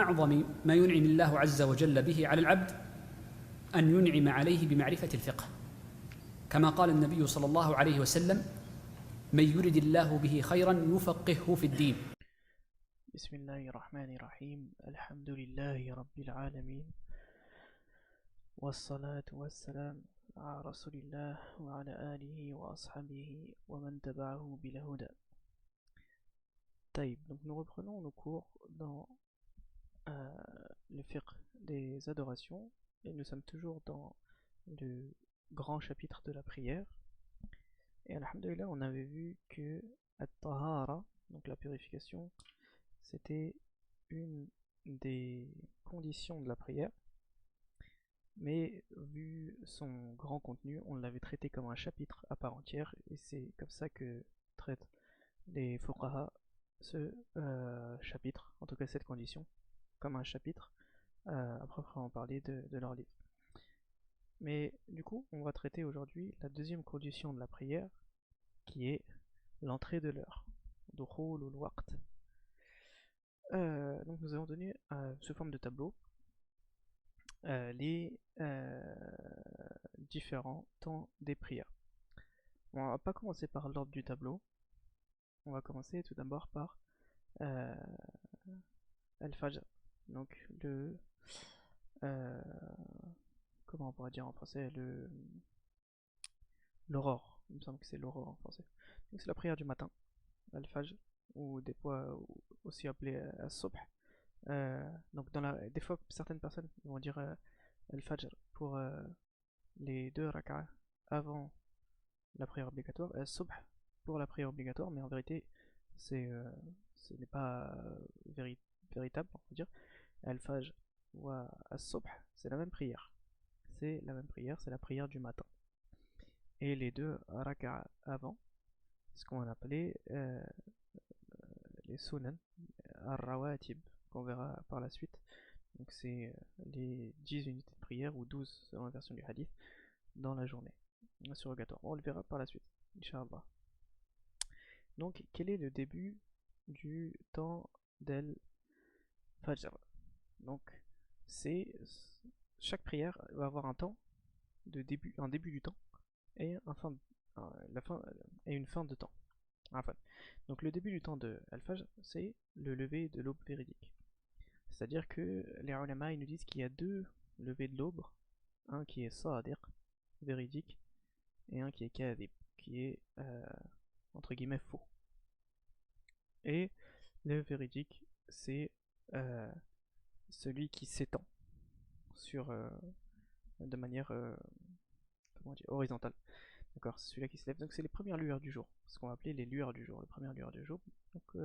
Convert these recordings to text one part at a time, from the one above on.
أعظم ما ينعم الله عز وجل به على العبد أن ينعم عليه بمعرفة الفقه، كما قال النبي صلى الله عليه وسلم: من يرد الله به خيرا يفقهه في الدين. بسم الله الرحمن الرحيم. الحمد لله رب العالمين، والصلاة والسلام على رسول الله وعلى آله وأصحابه ومن تبعه بالهدى. Donc nous reprenons nos cours dans le fiqh des adorations et nous sommes toujours dans le grand chapitre de la prière. Et alhamdoulilah, on avait vu que at-tahara, donc la purification, c'était une des conditions de la prière, mais vu son grand contenu, on l'avait traité comme un chapitre à part entière, et c'est comme ça que traitent les fuqaha ce chapitre, en tout cas cette condition, comme un chapitre à proprement parler de leur livre. Mais du coup, on va traiter aujourd'hui la deuxième condition de la prière, qui est l'entrée de l'heure, dukhul al-waqt. Donc nous avons donné sous forme de tableau les différents temps des prières. Bon, on va pas commencer par l'ordre du tableau, on va commencer tout d'abord par Al-Fajr, donc comment on pourrait dire en français, l'aurore, il me semble que c'est l'aurore en français. Donc c'est la prière du matin, Al-Fajr, ou des fois aussi appelé As-Subh. Donc des fois certaines personnes vont dire Al-Fajr pour les deux rak'ah avant la prière obligatoire, et As-Subh pour la prière obligatoire, mais en vérité ce n'est pas véritable, on peut dire. Al-Fajr ou As-Subh, c'est la même prière. C'est la même prière, c'est la prière du matin. Et les deux rak'ah avant, ce qu'on appelait les sunan, ar-rawatib, qu'on verra par la suite. Donc c'est les 10 unités de prière, ou 12 selon la version du hadith, dans la journée, surrogatoire. On le verra par la suite, Inch'Allah. Donc quel est le début du temps d'Al Fajr? Donc c'est chaque prière va avoir un temps de début, un début du temps et une fin de temps. Enfin, donc le début du temps de Al-Fajr, c'est le lever de l'aube véridique. C'est-à-dire que les ulama, ils nous disent qu'il y a deux levées de l'aube, un qui est sadiq, véridique, et un qui est kadhib, qui est entre guillemets faux. Et le véridique, c'est celui qui s'étend sur de manière comment dire, horizontale. D'accord, c'est celui-là qui se lève. Donc c'est les premières lueurs du jour, ce qu'on va appeler les lueurs du jour, les premières lueurs du jour. Donc il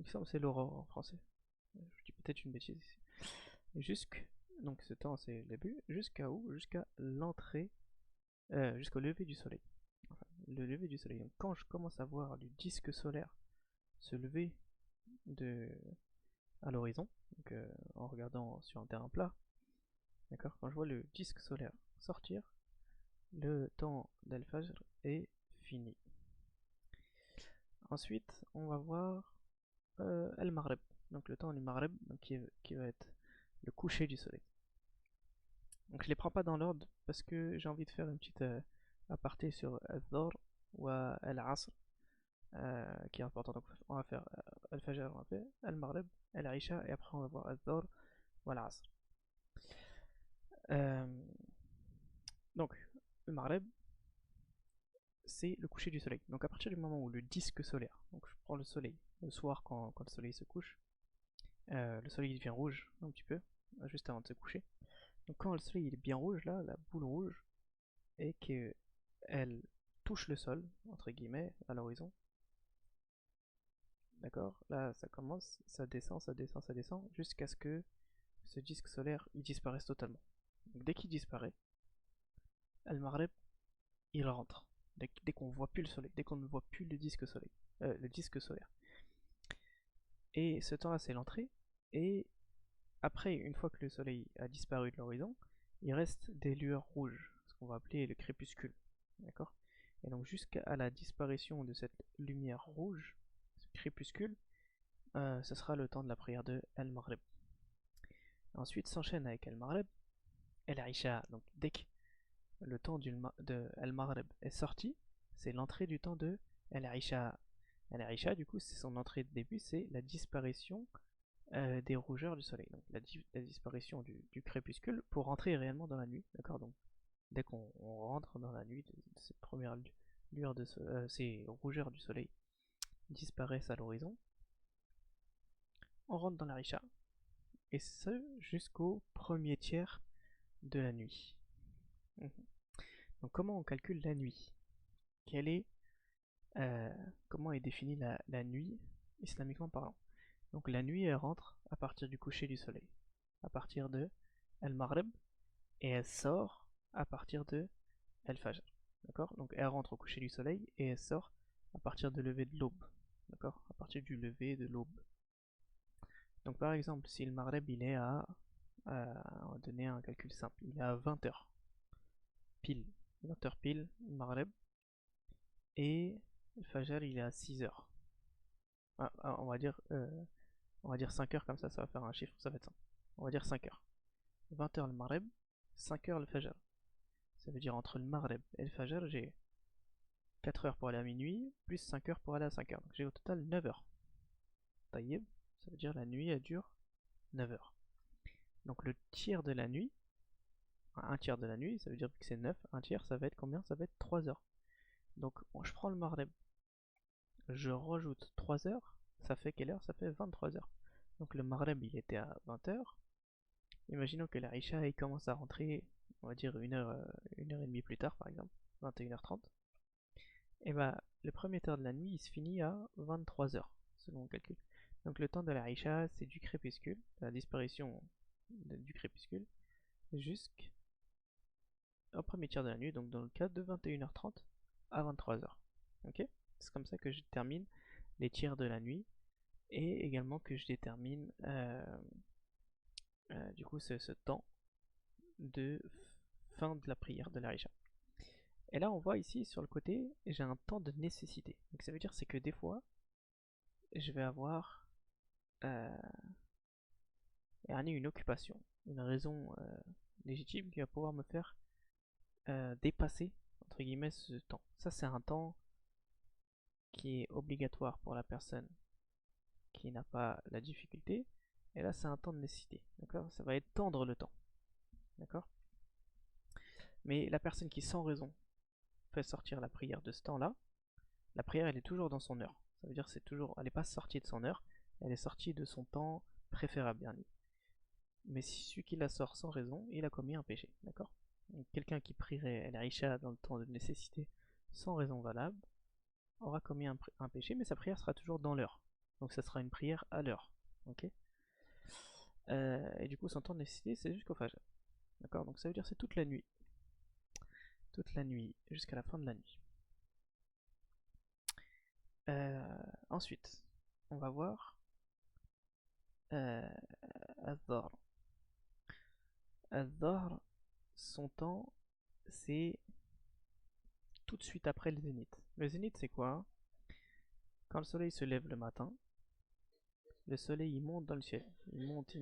me semble que c'est l'aurore en français. Je dis peut-être une bêtise ici. Donc ce temps c'est le début, jusqu'à où? Jusqu'à l'entrée, jusqu'au lever du soleil. Enfin, le lever du soleil. Donc quand je commence à voir du disque solaire se lever à l'horizon, donc en regardant sur un terrain plat, d'accord, quand je vois le disque solaire sortir, le temps d'Al-Fajr est fini. Ensuite, on va voir Al-Maghrib, donc le temps du Maghrib, qui va être le coucher du soleil. Donc je les prends pas dans l'ordre parce que j'ai envie de faire une petite aparté sur Al-Dhuhr ou Al-Asr, qui est important. Donc on va faire Al-Fajr, on va faire Al-Maghrib, Al-Isha, et après on va voir Al-Dhuhr ou Al-Asr. Donc le Maghrib, c'est le coucher du soleil. Donc à partir du moment où le disque solaire, donc je prends le soleil, le soir quand le soleil se couche, le soleil devient rouge un petit peu, juste avant de se coucher. Donc quand le soleil est bien rouge, là, la boule rouge, et qu'elle touche le sol, entre guillemets, à l'horizon, d'accord, là ça commence, ça descend, ça descend, ça descend, jusqu'à ce que ce disque solaire il disparaisse totalement. Donc dès qu'il disparaît, Al-Maghrib, il rentre. Dès qu'on voit plus le soleil, dès qu'on ne voit plus le disque solaire. Et ce temps-là, c'est l'entrée. Et après, une fois que le soleil a disparu de l'horizon, il reste des lueurs rouges, ce qu'on va appeler le crépuscule. D'accord? Et donc jusqu'à la disparition de cette lumière rouge, ce crépuscule, ce sera le temps de la prière de Al-Maghrib. Ensuite s'enchaîne avec Al-Maghrib et l'Aïcha. Donc dès que le temps de Al-Maghrib est sorti, c'est l'entrée du temps de Al-Aïcha. Al-Aïcha, du coup, c'est son entrée de début, c'est la disparition des rougeurs du soleil. Donc la disparition du crépuscule pour rentrer réellement dans la nuit. D'accord. Donc dès qu'on rentre dans la nuit, cette première lueur de ces rougeurs du soleil disparaissent à l'horizon, on rentre dans l'Aïcha. Et ce jusqu'au premier tiers de la nuit. Donc comment on calcule la nuit? Comment est définie la nuit islamiquement parlant? Donc la nuit elle rentre à partir du coucher du soleil, à partir de Al-Maghrib, et elle sort à partir de Al-Fajr. D'accord? Donc elle rentre au coucher du soleil et elle sort à partir de lever de l'aube. D'accord? À partir du lever de l'aube. Donc par exemple, si le Maghrib il est on va donner un calcul simple, il est à 20h pile, 20h pile, le Maghrib, et le Fajr il est à 6h. On va dire 5h, comme ça va faire un chiffre, ça va être simple. On va dire 5h. 20h le Maghrib, 5h le Fajr. Ça veut dire entre le Maghrib et le Fajr, j'ai 4h pour aller à minuit, plus 5h pour aller à 5h. Donc j'ai au total 9h. Taïeb, ça veut dire la nuit elle dure 9h. Donc le tiers de la nuit, un tiers de la nuit, ça veut dire que c'est 9, un tiers ça va être combien? Ça va être 3h. Donc je prends le Maghrib, je rajoute 3h, ça fait quelle heure? Ça fait 23h. Donc le Maghrib il était à 20h. Imaginons que la Isha il commence à rentrer, on va dire une heure et demie plus tard par exemple, 21h30. Et bah le premier tiers de la nuit il se finit à 23h selon mon calcul. Donc le temps de la Isha c'est du crépuscule, la disparition du crépuscule, jusqu'au premier tiers de la nuit, donc dans le cas de 21h30 à 23h. Ok? C'est comme ça que je détermine les tiers de la nuit, et également que je détermine du coup ce temps de fin de la prière de l'Aïcha. Et là on voit ici sur le côté j'ai un temps de nécessité. Donc ça veut dire c'est que des fois je vais avoir une occupation, une raison légitime qui va pouvoir me faire dépasser entre guillemets ce temps. Ça c'est un temps qui est obligatoire pour la personne qui n'a pas la difficulté, et là c'est un temps de nécessité, d'accord? Ça va étendre le temps, d'accord? Mais la personne qui sans raison fait sortir la prière de ce temps-là, la prière elle est toujours dans son heure. Ça veut dire c'est toujours, elle n'est pas sortie de son heure, elle est sortie de son temps préférable dernier. Mais si celui qui la sort sans raison, il a commis un péché, d'accord? Quelqu'un qui prierait l'Aïcha dans le temps de nécessité sans raison valable aura commis un péché, mais sa prière sera toujours dans l'heure. Donc ça sera une prière à l'heure, ok? Et du coup son temps de nécessité c'est jusqu'au Fajr, d'accord? Donc ça veut dire c'est toute la nuit jusqu'à la fin de la nuit. Ensuite on va voir Al-Dhahr. Al-Dhahr, son temps c'est tout de suite après le zénith. Le zénith c'est quoi? Quand le soleil se lève le matin, le soleil il monte dans le ciel, il monte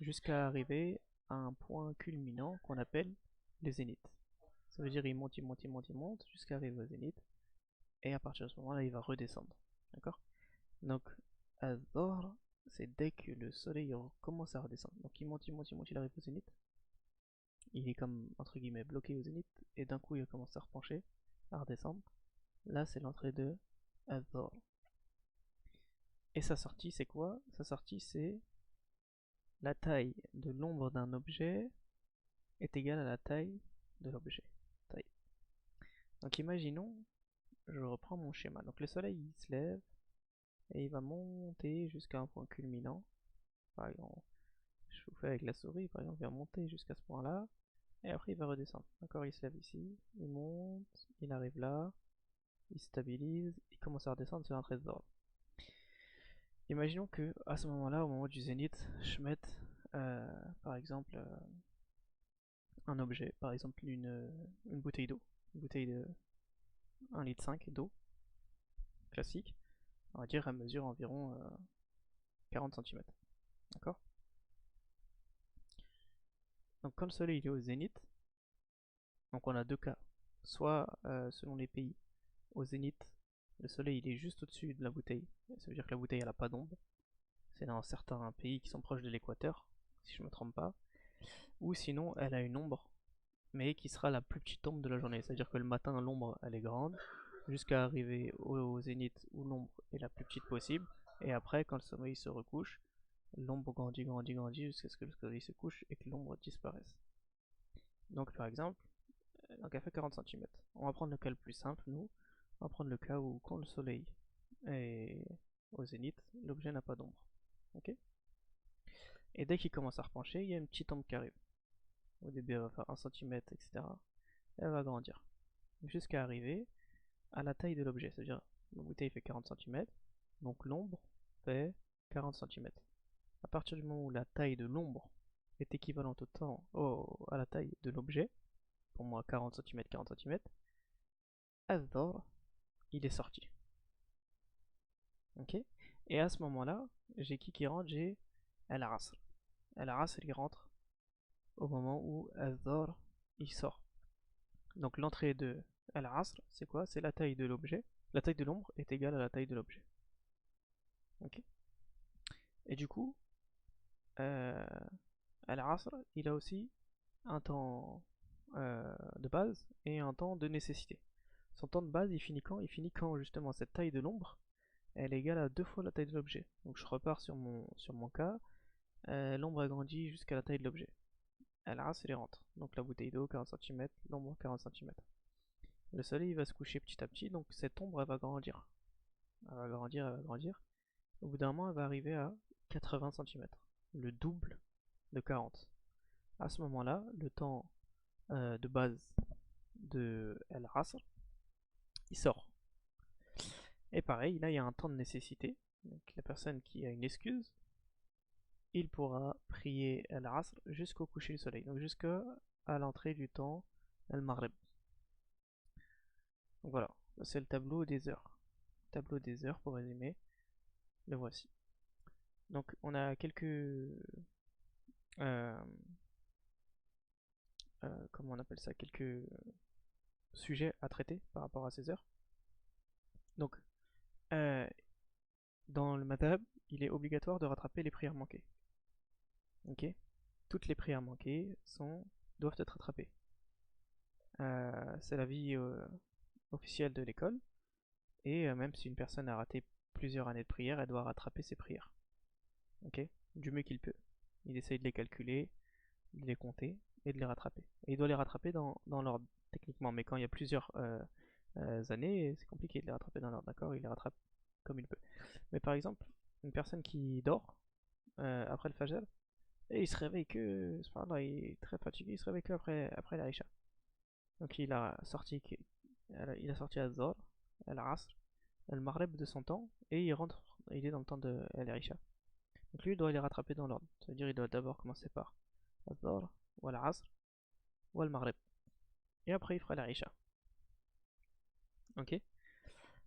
jusqu'à arriver à un point culminant qu'on appelle le zénith. Ça veut dire il monte jusqu'à arriver au zénith, et à partir de ce moment-là il va redescendre. D'accord? Donc Al-Dhahr, c'est dès que le soleil commence à redescendre. Donc il monte, il arrive au zénith. Il est comme entre guillemets bloqué au zénith, et d'un coup il commence à repencher, à redescendre. Là c'est l'entrée de Al-Dhahr. Et sa sortie c'est quoi? Sa sortie c'est la taille de l'ombre d'un objet est égale à la taille de l'objet. Donc imaginons, je reprends mon schéma. Donc le soleil il se lève et il va monter jusqu'à un point culminant. Par exemple, je vous fais avec la souris, par exemple, il va monter jusqu'à ce point-là, et après il va redescendre. D'accord, il se lève ici, il monte, il arrive là, il stabilise, il commence à redescendre, c'est l'entrée de l'ordre. Imaginons que à ce moment-là, au moment du zénith, je mette par exemple un objet, par exemple une bouteille d'eau, une bouteille de 1,5 litre d'eau, classique. On va dire, elle mesure environ 40 cm. D'accord? Donc quand le soleil il est au zénith, donc on a deux cas. Soit selon les pays, au zénith, le soleil il est juste au-dessus de la bouteille. Ça veut dire que la bouteille elle a pas d'ombre. C'est dans certains pays qui sont proches de l'équateur, si je me trompe pas. Ou sinon elle a une ombre, mais qui sera la plus petite ombre de la journée. C'est-à-dire que le matin l'ombre elle est grande, jusqu'à arriver au zénith où l'ombre est la plus petite possible. Et après quand le soleil se recouche, l'ombre grandit, grandit, grandit jusqu'à ce que le soleil se couche et que l'ombre disparaisse. Donc par exemple, donc elle fait 40 cm. On va prendre le cas le plus simple, nous. On va prendre le cas où quand le soleil est au zénith, l'objet n'a pas d'ombre. Ok? Et dès qu'il commence à repencher, il y a une petite ombre qui arrive. Au début elle va faire 1 cm, etc. Elle va grandir. Jusqu'à arriver à la taille de l'objet. C'est-à-dire la bouteille fait 40 cm, donc l'ombre fait 40 cm. À partir du moment où la taille de l'ombre est équivalente au temps, à la taille de l'objet, pour moi 40 cm, 40 cm, Azor, il est sorti. Ok? Et à ce moment-là, j'ai qui rentre? J'ai Al-Asr. Al-Asr, il rentre au moment où Azor, il sort. Donc l'entrée de Al-Asr, c'est quoi? C'est la taille de l'objet. La taille de l'ombre est égale à la taille de l'objet. Ok? Et du coup, Al-Asr, il a aussi un temps de base et un temps de nécessité. Son temps de base, il finit quand? Il finit quand justement cette taille de l'ombre, elle est égale à 2 fois la taille de l'objet. Donc je repars sur mon cas, l'ombre a grandi jusqu'à la taille de l'objet. Al-Asr, il rentre. Donc la bouteille d'eau, 40 cm, l'ombre, 40 cm. Le soleil va se coucher petit à petit, donc cette ombre, elle va grandir. Elle va grandir, elle va grandir. Au bout d'un moment, elle va arriver à 80 cm. Le double de 40. À ce moment-là, le temps de base de Al-Asr, il sort. Et pareil, là il y a un temps de nécessité. Donc la personne qui a une excuse, il pourra prier Al-Asr jusqu'au coucher du soleil. Donc jusqu'à l'entrée du temps Al-Maghrib. Donc voilà, c'est le tableau des heures. Tableau des heures pour résumer, le voici. Donc on a quelques... comment on appelle ça? Quelques sujets à traiter par rapport à ces heures. Donc, dans le madhab, il est obligatoire de rattraper les prières manquées. Ok? Toutes les prières manquées doivent être rattrapées. C'est l'avis officiel de l'école. Et même si une personne a raté plusieurs années de prière, elle doit rattraper ses prières. Ok? Du mieux qu'il peut. Il essaye de les calculer, de les compter et de les rattraper. Et il doit les rattraper dans l'ordre, techniquement. Mais quand il y a plusieurs années, c'est compliqué de les rattraper dans l'ordre, d'accord? Il les rattrape comme il peut. Mais par exemple, une personne qui dort après le Fajr, et il se réveille que, là, il est très fatigué, il se réveille que après la Isha. Donc il a sorti Azor, Al-Asr, Al-Maghrib de son temps, et il est dans le temps de Al-Isha. Donc lui, il doit les rattraper dans l'ordre. C'est-à-dire il doit d'abord commencer par Azor, ou Al-Asr, ou Al-Maghrib. Et après il fera l'Isha. Ok?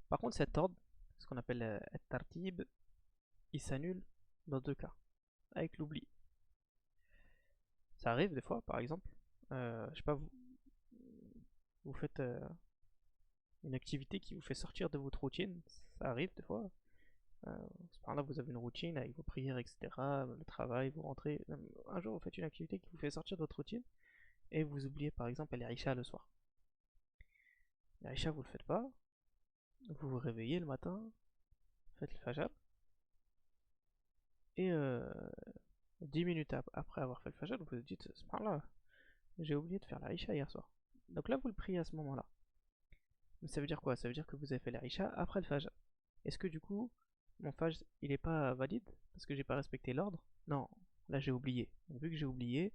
Par contre, cet ordre, ce qu'on appelle At-Tartib, il s'annule dans deux cas, avec l'oubli. Ça arrive des fois, par exemple, je sais pas, vous faites une activité qui vous fait sortir de votre routine, ça arrive des fois. Par là, vous avez une routine avec vos prières, etc., le travail, vous rentrez. Un jour, vous faites une activité qui vous fait sortir de votre routine et vous oubliez, par exemple, l'Isha le soir. L'Isha, vous le faites pas, vous vous réveillez le matin, faites le Fajr, et 10 minutes après avoir fait le Fajr, vous vous dites, c'est par là, j'ai oublié de faire l'Isha hier soir. Donc là, vous le priez à ce moment-là. Mais ça veut dire quoi? Ça veut dire que vous avez fait l'Isha après le Fajr. Est-ce que du coup, mon Fajr, il est pas valide parce que j'ai pas respecté l'ordre? Non, là j'ai oublié. Donc, vu que j'ai oublié,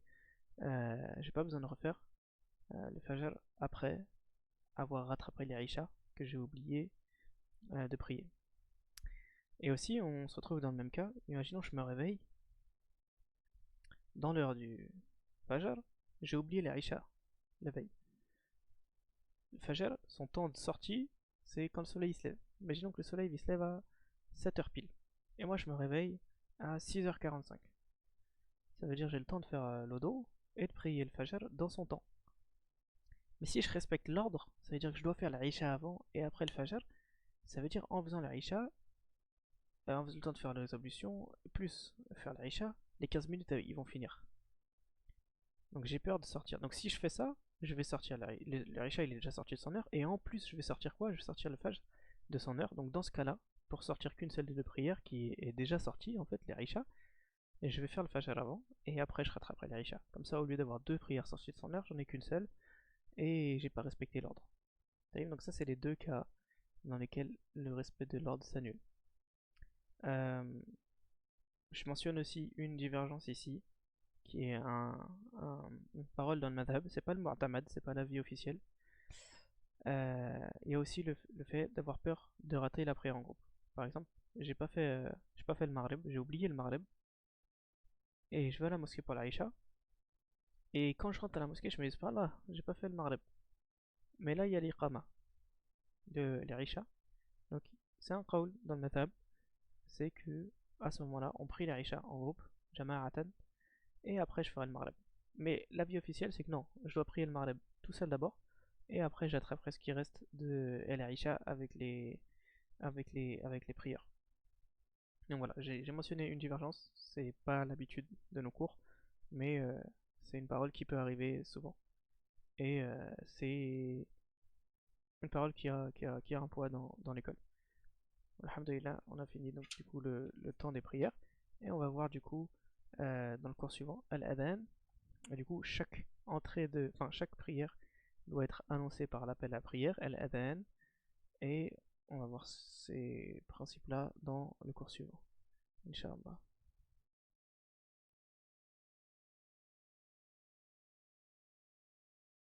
j'ai pas besoin de refaire le Fajr après avoir rattrapé l'Isha que j'ai oublié de prier. Et aussi, on se retrouve dans le même cas. Imaginons que je me réveille dans l'heure du Fajr, j'ai oublié l'Isha la veille. Le Fajr, son temps de sortie, c'est quand le soleil se lève. Imaginons que le soleil il se lève à 7h pile. Et moi je me réveille à 6h45. Ça veut dire que j'ai le temps de faire l'odo et de prier le fajr dans son temps. Mais si je respecte l'ordre, ça veut dire que je dois faire la isha avant et après le fajr. Ça veut dire en faisant la isha, en faisant le temps de faire les ablutions, plus faire la isha, les 15 minutes ils vont finir. Donc j'ai peur de sortir. Donc si je fais ça, je vais sortir. Le isha il est déjà sorti de son heure. Et en plus, je vais sortir quoi? Je vais sortir le fajr de son heure. Donc dans ce cas-là, pour sortir qu'une seule des deux prières qui est déjà sortie, en fait, les isha, et je vais faire le fajr avant. Et après, je rattraperai les isha. Comme ça, au lieu d'avoir deux prières sorties de son heure, j'en ai qu'une seule. Et j'ai pas respecté l'ordre. Donc ça, c'est les deux cas dans lesquels le respect de l'ordre s'annule. Je mentionne aussi une divergence ici, qui est une parole dans le madhab. C'est pas le mu'tamad, c'est pas l'avis officiel. Il y a aussi le fait d'avoir peur de rater la prière en groupe. Par exemple, j'ai pas fait le maghrib, j'ai oublié le maghrib, et je vais à la mosquée pour la isha. Et quand je rentre à la mosquée, je me dis, pas là, j'ai pas fait le maghrib. Mais là, il y a l'iqama de l'isha. Donc, c'est un qawl dans le madhab, c'est que à ce moment-là, on prie la isha en groupe, jama'atan, et après je ferai le maghrib. Mais l'avis officiel, c'est que non, je dois prier le maghrib tout seul d'abord, et après j'attraperai ce qui reste de la isha avec les prières. Donc voilà, j'ai mentionné une divergence, c'est pas l'habitude de nos cours, mais c'est une parole qui peut arriver souvent. Et c'est une parole qui a un poids dans l'école. Alhamdulillah, on a fini donc du coup le temps des prières. Et on va voir du coup dans le cours suivant, Al-Adhan. Et du coup, chaque chaque prière doit être annoncée par l'appel à la prière, Al-Adhan. Et on va voir ces principes-là dans le cours suivant. Inch'Allah.